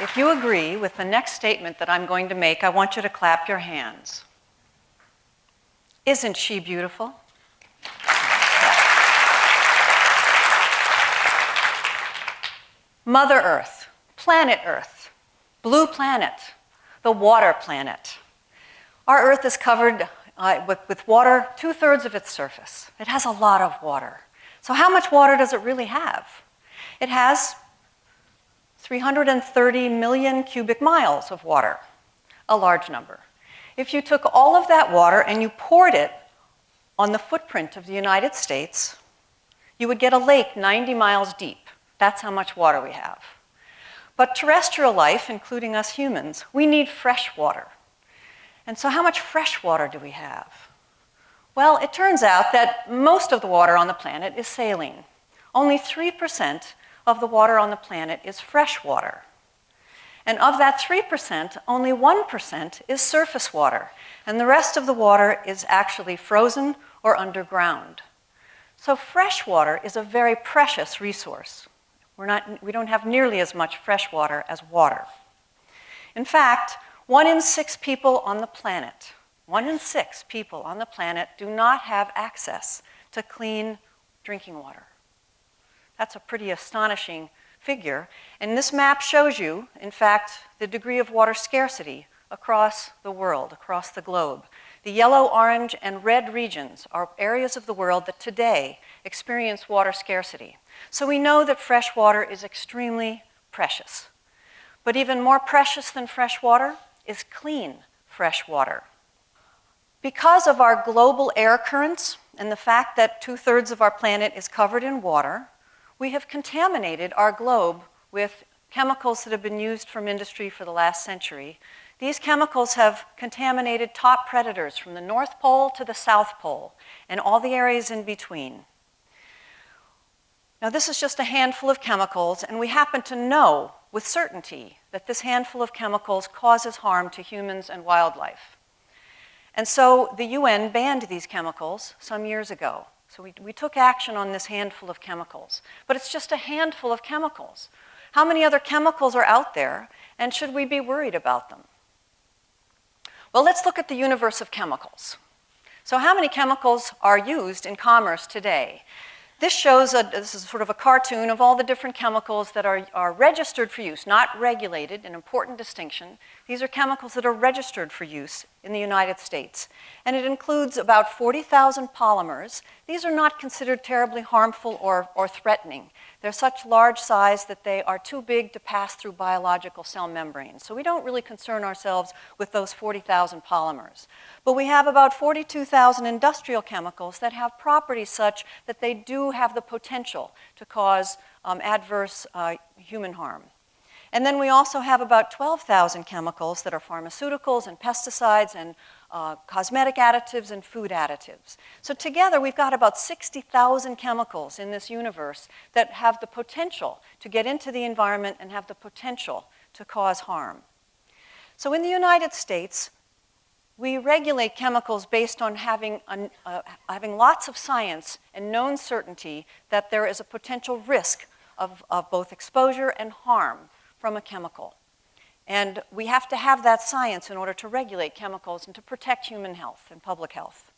If you agree with the next statement that I'm going to make, I want you to clap your hands. Isn't she beautiful? Mother Earth, planet Earth, blue planet, the water planet. Our Earth is covered with water 2/3 of its surface. It has a lot of water. So how much water does it really have? It has 330 million cubic miles of water, a large number. If you took all of that water and you poured it on the footprint of the United States, you would get a lake 90 miles deep. That's how much water we have. But terrestrial life, including us humans, we need fresh water. And so how much fresh water do we have? Well, it turns out that most of the water on the planet is saline. Only 3% of the water on the planet is fresh water. And of that 3%, only 1% is surface water. And the rest of the water is actually frozen or underground. So fresh water is a very precious resource. We don't have nearly as much fresh water as water. In fact, 1 in 6 people on the planet, 1 in 6 people on the planet do not have access to clean drinking water. That's a pretty astonishing figure. And this map shows you, in fact, the degree of water scarcity across the world, across the globe. The yellow, orange, and red regions are areas of the world that today experience water scarcity. So we know that fresh water is extremely precious. But even more precious than fresh water is clean fresh water. Because of our global air currents and the fact that 2/3 of our planet is covered in water, we have contaminated our globe with chemicals that have been used from industry for the last century. These chemicals have contaminated top predators from the North Pole to the South Pole and all the areas in between. Now, this is just a handful of chemicals, and we happen to know with certainty that this handful of chemicals causes harm to humans and wildlife. And so the UN banned these chemicals some years ago. So we took action on this handful of chemicals. But it's just a handful of chemicals. How many other chemicals are out there, and should we be worried about them? Well, let's look at the universe of chemicals. So how many chemicals are used in commerce today? This shows, this is sort of a cartoon of all the different chemicals that are registered for use, not regulated, an important distinction. These are chemicals that are registered for use in the United States. And it includes about 40,000 polymers. These are not considered terribly harmful or threatening. They're such large size that they are too big to pass through biological cell membranes. So we don't really concern ourselves with those 40,000 polymers. But we have about 42,000 industrial chemicals that have properties such that they do have the potential to cause adverse human harm. And then we also have about 12,000 chemicals that are pharmaceuticals and pesticides and cosmetic additives and food additives. So together we've got about 60,000 chemicals in this universe that have the potential to get into the environment and have the potential to cause harm. So in the United States, we regulate chemicals based on having lots of science and known certainty that there is a potential risk of both exposure and harm from a chemical. And we have to have that science in order to regulate chemicals and to protect human health and public health.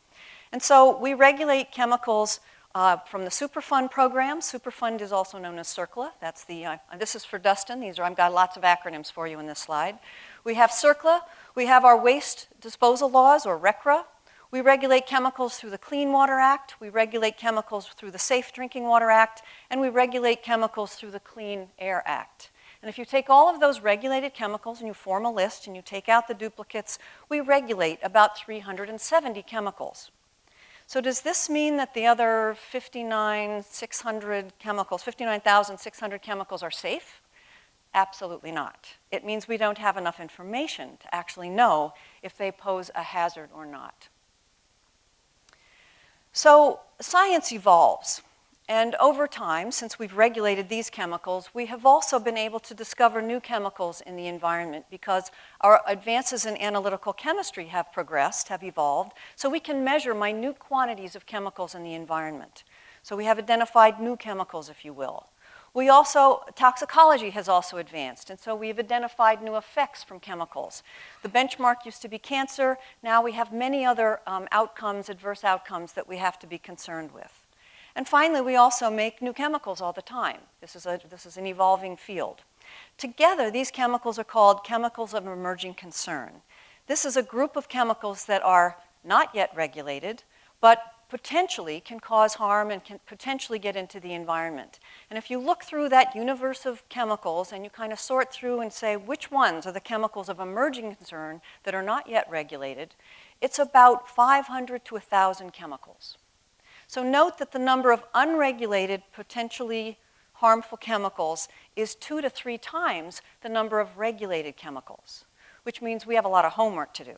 And so we regulate chemicals from the Superfund program. Superfund is also known as CERCLA. That's this is for Dustin. I've got lots of acronyms for you in this slide. We have CERCLA. We have our waste disposal laws, or RCRA. We regulate chemicals through the Clean Water Act. We regulate chemicals through the Safe Drinking Water Act. And we regulate chemicals through the Clean Air Act. And if you take all of those regulated chemicals and you form a list and you take out the duplicates, we regulate about 370 chemicals. So does this mean that the other 59,600 chemicals are safe? Absolutely not. It means we don't have enough information to actually know if they pose a hazard or not. So science evolves. And over time, since we've regulated these chemicals, we have also been able to discover new chemicals in the environment because our advances in analytical chemistry have progressed, have evolved, so we can measure minute quantities of chemicals in the environment. So we have identified new chemicals, if you will. Toxicology has also advanced, and so we've identified new effects from chemicals. The benchmark used to be cancer. Now we have many other adverse outcomes that we have to be concerned with. And finally, we also make new chemicals all the time. This is an evolving field. Together, these chemicals are called chemicals of emerging concern. This is a group of chemicals that are not yet regulated, but potentially can cause harm and can potentially get into the environment. And if you look through that universe of chemicals and you kind of sort through and say which ones are the chemicals of emerging concern that are not yet regulated, it's about 500 to 1,000 chemicals. So note that the number of unregulated, potentially harmful chemicals is 2 to 3 times the number of regulated chemicals, which means we have a lot of homework to do.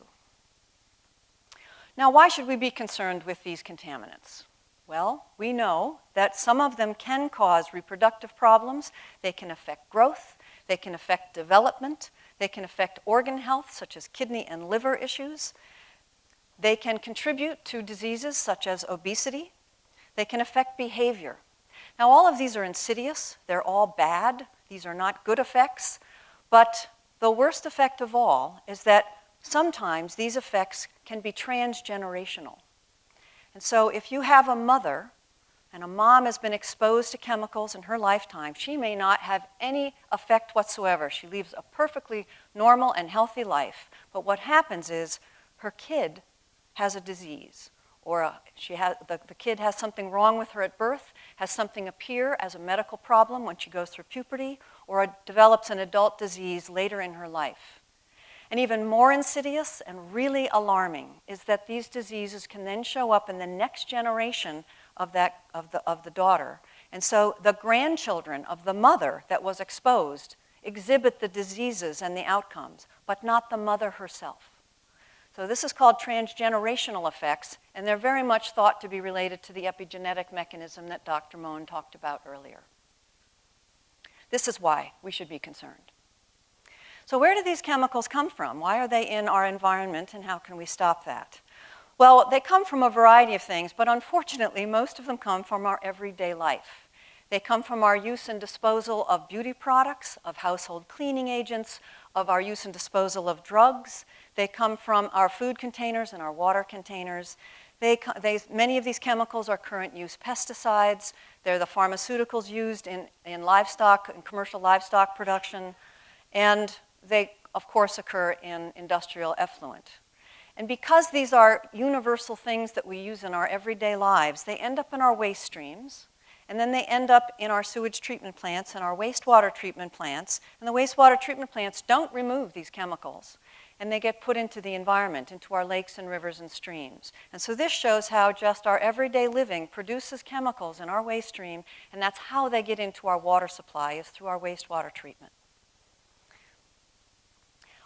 Now, why should we be concerned with these contaminants? Well, we know that some of them can cause reproductive problems. They can affect growth. They can affect development. They can affect organ health, such as kidney and liver issues. They can contribute to diseases such as obesity. They can affect behavior. Now, all of these are insidious. They're all bad. These are not good effects. But the worst effect of all is that sometimes these effects can be transgenerational. And so if you have a mother and a mom has been exposed to chemicals in her lifetime, she may not have any effect whatsoever. She lives a perfectly normal and healthy life. But what happens is her kid has a disease, or the kid has something wrong with her at birth, has something appear as a medical problem when she goes through puberty, or develops an adult disease later in her life. And even more insidious and really alarming is that these diseases can then show up in the next generation of the daughter. And so the grandchildren of the mother that was exposed exhibit the diseases and the outcomes, but not the mother herself. So this is called transgenerational effects, and they're very much thought to be related to the epigenetic mechanism that Dr. Moen talked about earlier. This is why we should be concerned. So where do these chemicals come from? Why are they in our environment, and how can we stop that? Well, they come from a variety of things, but unfortunately, most of them come from our everyday life. They come from our use and disposal of beauty products, of household cleaning agents, of our use and disposal of drugs. They come from our food containers and our water containers. Many of these chemicals are current use pesticides. They're the pharmaceuticals used in livestock, in commercial livestock production. And they, of course, occur in industrial effluent. And because these are universal things that we use in our everyday lives, they end up in our waste streams, and then they end up in our sewage treatment plants and our wastewater treatment plants. And the wastewater treatment plants don't remove these chemicals, and they get put into the environment, into our lakes and rivers and streams. And so this shows how just our everyday living produces chemicals in our waste stream, and that's how they get into our water supply, is through our wastewater treatment.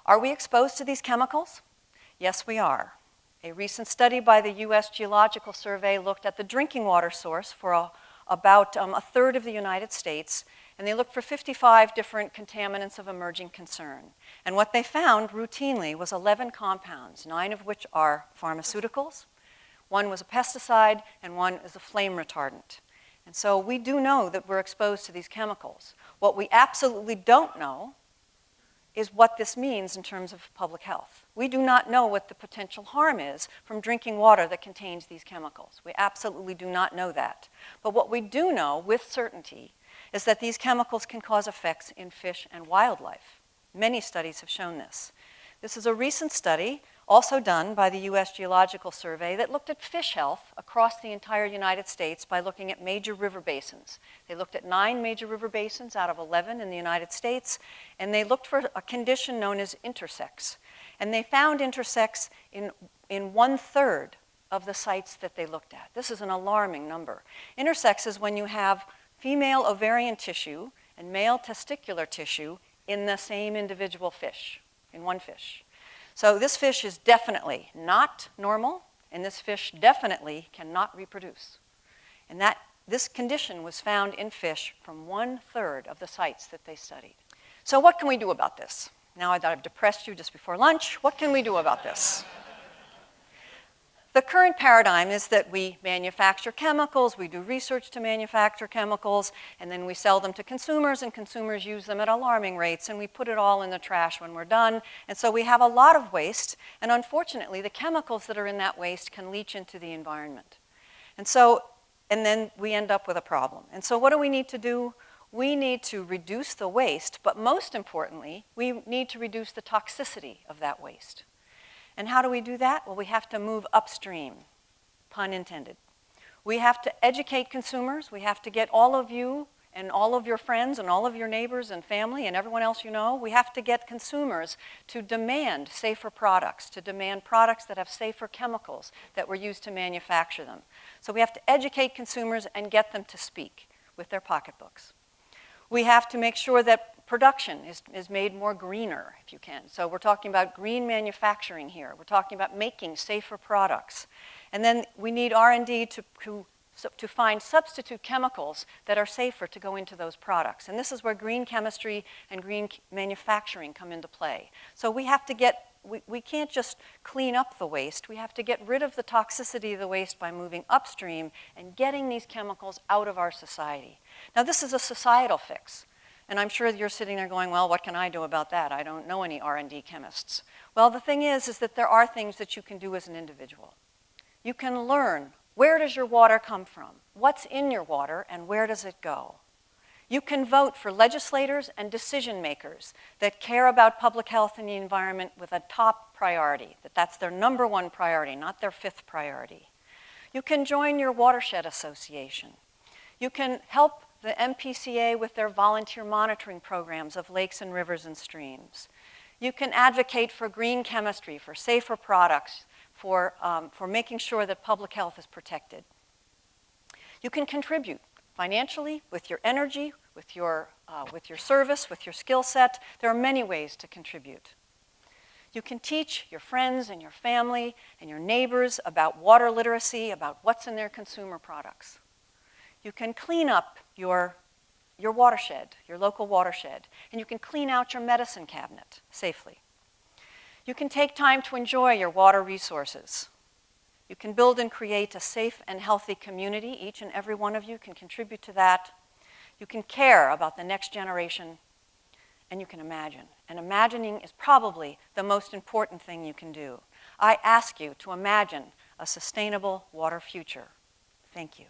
Are we exposed to these chemicals? Yes, we are. A recent study by the U.S. Geological Survey looked at the drinking water source for about a third of the United States, and they looked for 55 different contaminants of emerging concern. And what they found routinely was 11 compounds, 9 of which are pharmaceuticals, 1 was a pesticide, and 1 is a flame retardant. And so we do know that we're exposed to these chemicals. What we absolutely don't know is what this means in terms of public health. We do not know what the potential harm is from drinking water that contains these chemicals. We absolutely do not know that. But what we do know with certainty is that these chemicals can cause effects in fish and wildlife. Many studies have shown this. This is a recent study, also done by the U.S. Geological Survey, that looked at fish health across the entire United States by looking at major river basins. They looked at 9 major river basins out of 11 in the United States, and they looked for a condition known as intersex. And they found intersex in 1/3 of the sites that they looked at. This is an alarming number. Intersex is when you have female ovarian tissue and male testicular tissue in the same individual fish, in one fish. So this fish is definitely not normal, and this fish definitely cannot reproduce. And this condition was found in fish from 1/3 of the sites that they studied. So what can we do about this? Now that I've depressed you just before lunch, what can we do about this? The current paradigm is that we manufacture chemicals, we do research to manufacture chemicals, and then we sell them to consumers, and consumers use them at alarming rates, and we put it all in the trash when we're done. And so we have a lot of waste, and unfortunately, the chemicals that are in that waste can leach into the environment. And then we end up with a problem. And so what do we need to do? We need to reduce the waste, but most importantly, we need to reduce the toxicity of that waste. And how do we do that? Well, we have to move upstream, pun intended. We have to educate consumers. We have to get all of you and all of your friends and all of your neighbors and family and everyone else you know, we have to get consumers to demand safer products, to demand products that have safer chemicals that were used to manufacture them. So we have to educate consumers and get them to speak with their pocketbooks. We have to make sure that production is made more greener, if you can. So we're talking about green manufacturing here. We're talking about making safer products. And then we need R&D to find substitute chemicals that are safer to go into those products. And this is where green chemistry and green manufacturing come into play. So we have to we can't just clean up the waste. We have to get rid of the toxicity of the waste by moving upstream and getting these chemicals out of our society. Now, this is a societal fix. And I'm sure you're sitting there going, well, what can I do about that? I don't know any R&D chemists. Well, the thing is that there are things that you can do as an individual. You can learn, where does your water come from? What's in your water, and where does it go? You can vote for legislators and decision makers that care about public health and the environment with a top priority, that's their #1 priority, not their 5th priority. You can join your watershed association. You can help the MPCA with their volunteer monitoring programs of lakes and rivers and streams. You can advocate for green chemistry, for safer products, for making sure that public health is protected. You can contribute financially, with your energy, with your service, with your skill set. There are many ways to contribute. You can teach your friends and your family and your neighbors about water literacy, about what's in their consumer products. You can clean up your watershed, your local watershed, and you can clean out your medicine cabinet safely. You can take time to enjoy your water resources. You can build and create a safe and healthy community. Each and every one of you can contribute to that. You can care about the next generation, and you can imagine. And imagining is probably the most important thing you can do. I ask you to imagine a sustainable water future. Thank you.